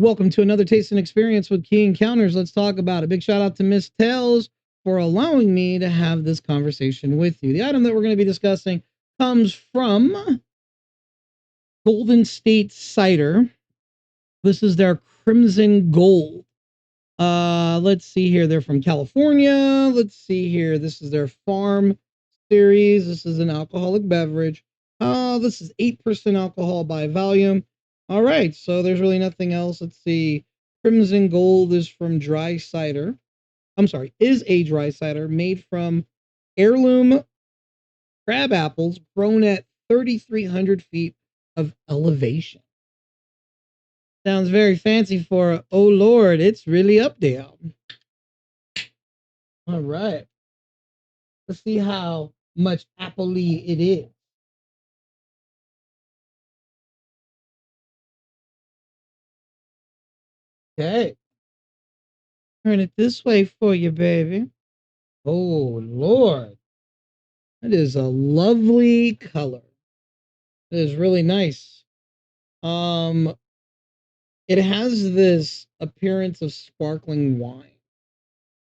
Welcome to another tasting experience with Key Encounters. Let's talk about it. Big shout out to Miss Tails for allowing me to have this conversation with you. The item that we're going to be discussing comes from Golden State Cider. This is their Crimson Gold. Let's see here. They're from California. Let's see here. This is their farm series. This is an alcoholic beverage. This is 8% alcohol by volume. All right, so there's really nothing else. Let's see. Crimson Gold is from dry cider. I'm sorry, is a dry cider made from heirloom crab apples grown at 3,300 feet of elevation. Sounds very fancy for, oh Lord, it's really up there. All right. Let's see how much appley it is. Okay. Turn it this way for you, baby. Oh, Lord. That is a lovely color. It is really nice. It has this appearance of sparkling wine.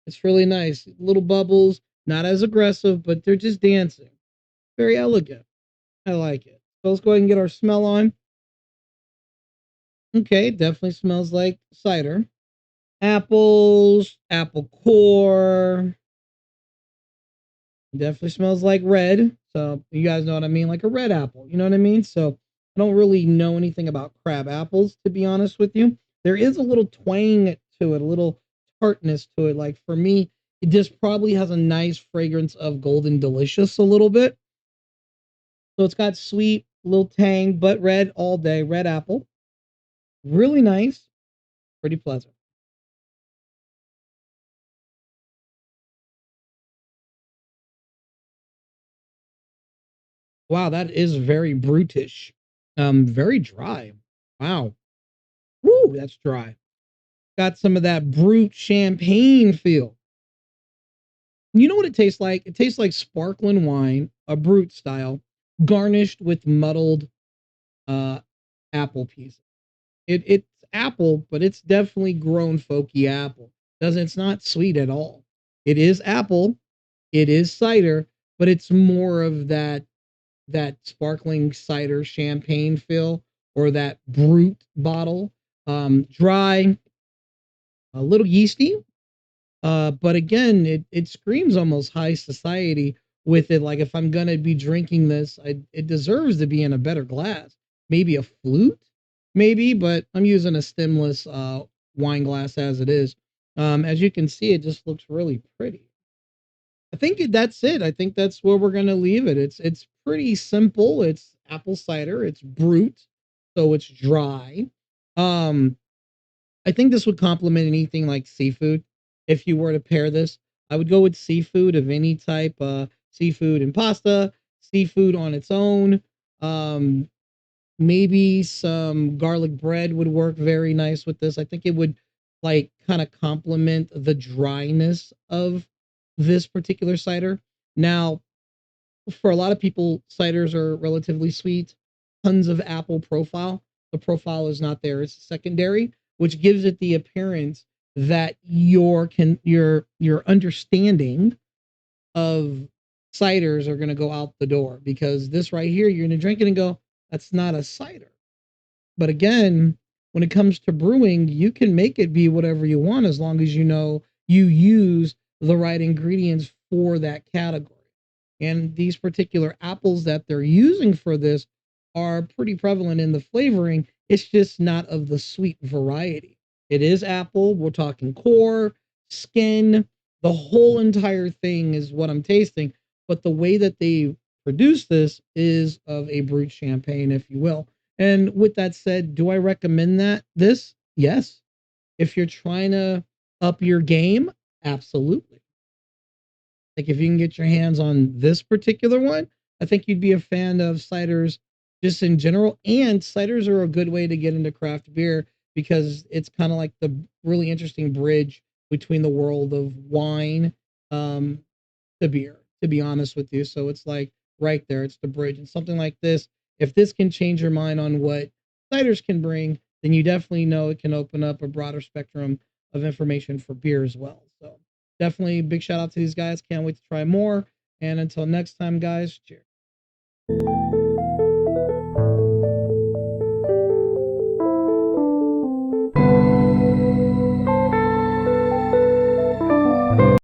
It's really nice. Little bubbles, not as aggressive, but they're just dancing. Very elegant. I like it. So let's go ahead and get our smell on. Okay, definitely smells like cider. Apples, apple core. Definitely smells like red. So you guys know what I mean? Like a red apple. You know what I mean? So I don't really know anything about crab apples, to be honest with you. There is a little twang to it, a little tartness to it. Like for me, it just probably has a nice fragrance of golden delicious a little bit. So it's got sweet, little tang, but red all day, red apple. Really nice, pretty pleasant. Wow, that is very brutish. Very dry. Wow. Woo, that's dry. Got some of that brute champagne feel. You know what it tastes like? It tastes like sparkling wine, a brute style, garnished with muddled uh apple pieces. It's apple, but it's definitely grown folky apple. Doesn't It's not sweet at all. It is apple, it is cider, but it's more of that sparkling cider champagne feel or that brute bottle. Dry, a little yeasty. But again, it screams almost high society with it. Like if I'm gonna be drinking this, it deserves to be in a better glass. Maybe a flute, maybe, but I'm using a stemless wine glass as it is. As you can see, it just looks really pretty. I think that's it. I think that's where we're gonna leave it. It's pretty simple. It's apple cider. It's brute, so it's dry. Um, I think this would complement anything like seafood. If you were to pair this, I would go with seafood of any type. Seafood and pasta, seafood on its own. Um, Maybe some garlic bread would work very nice with this. I think it would like kind of complement the dryness of this particular cider. Now, for a lot of people, ciders are relatively sweet, tons of apple profile. The profile is not there; it's secondary, which gives it the appearance that your understanding of ciders are going to go out the door because this right here, you're going to drink it and go, "That's not a cider." But again, when it comes to brewing, you can make it be whatever you want as long as you know you use the right ingredients for that category. And these particular apples that they're using for this are pretty prevalent in the flavoring. It's just not of the sweet variety. It is apple. We're talking core, skin, the whole entire thing is what I'm tasting. But the way that they produce this is of a brut champagne, if you will. And with that said, do I recommend this? Yes. If you're trying to up your game, absolutely. Like if you can get your hands on this particular one, I think you'd be a fan of ciders just in general. And ciders are a good way to get into craft beer because it's kind of like the really interesting bridge between the world of wine um, to beer, to be honest with you. So it's like right there, it's the bridge. And something like this, if this can change your mind on what ciders can bring, then you definitely know it can open up a broader spectrum of information for beer as well. So definitely big shout out to these guys. Can't wait to try more. And until next time, guys, cheers.